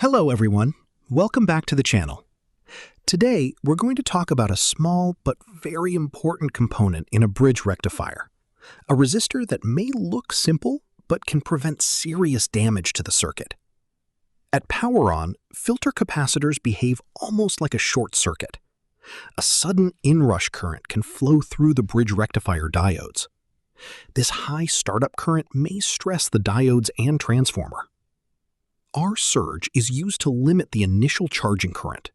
Hello everyone, welcome back to the channel. Today we're going to talk about a small but very important component in a bridge rectifier, a resistor that may look simple but can prevent serious damage to the circuit. At power on, filter capacitors behave almost like a short circuit. A sudden inrush current can flow through the bridge rectifier diodes. This high startup current may stress the diodes and transformer. R surge is used to limit the initial charging current.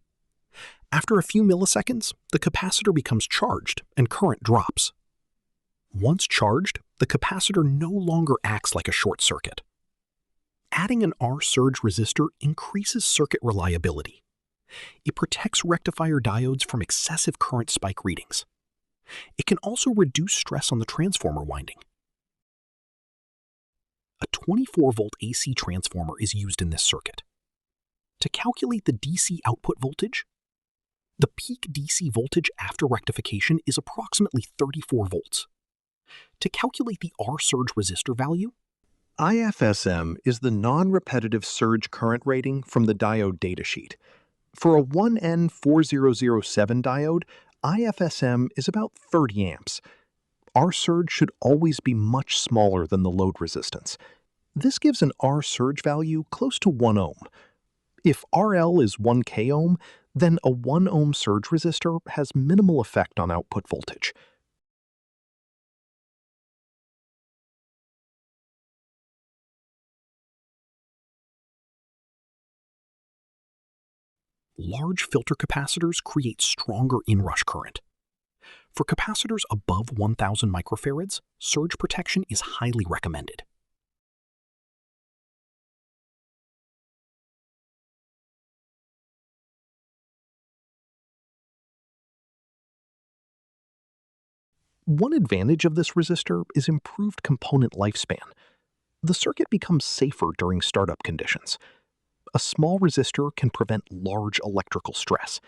After a few milliseconds, the capacitor becomes charged and current drops. Once charged, the capacitor no longer acts like a short circuit. Adding an R surge resistor increases circuit reliability. It protects rectifier diodes from excessive current spike readings. It can also reduce stress on the transformer winding. A 24-volt AC transformer is used in this circuit. To calculate the DC output voltage, the peak DC voltage after rectification is approximately 34 volts. To calculate the R surge resistor value, IFSM is the non-repetitive surge current rating from the diode datasheet. For a 1N4007 diode, IFSM is about 30 amps. R surge should always be much smaller than the load resistance. This gives an R surge value close to 1 ohm. If RL is 1 k ohm, then a 1 ohm surge resistor has minimal effect on output voltage. large filter capacitors create stronger inrush current. For capacitors above 1,000 microfarads, surge protection is highly recommended. One advantage of this resistor is improved component lifespan. The circuit becomes safer during startup conditions. A small resistor can prevent large electrical stress.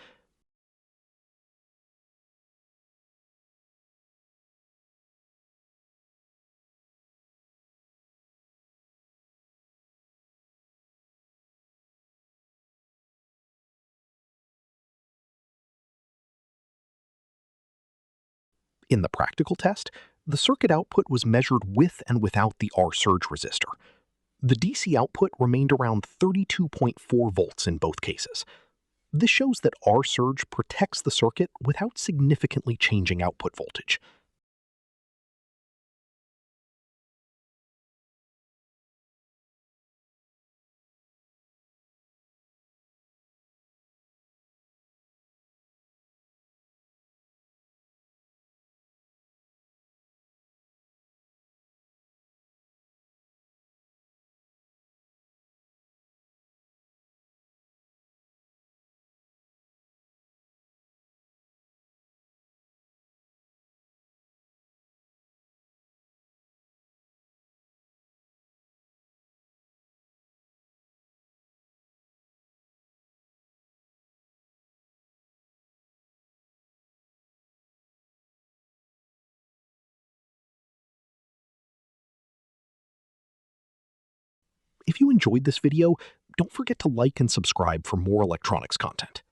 In the practical test, the circuit output was measured with and without the R surge resistor. The DC output remained around 32.4 volts in both cases. This shows that R surge protects the circuit without significantly changing output voltage. If you enjoyed this video, don't forget to like and subscribe for more electronics content.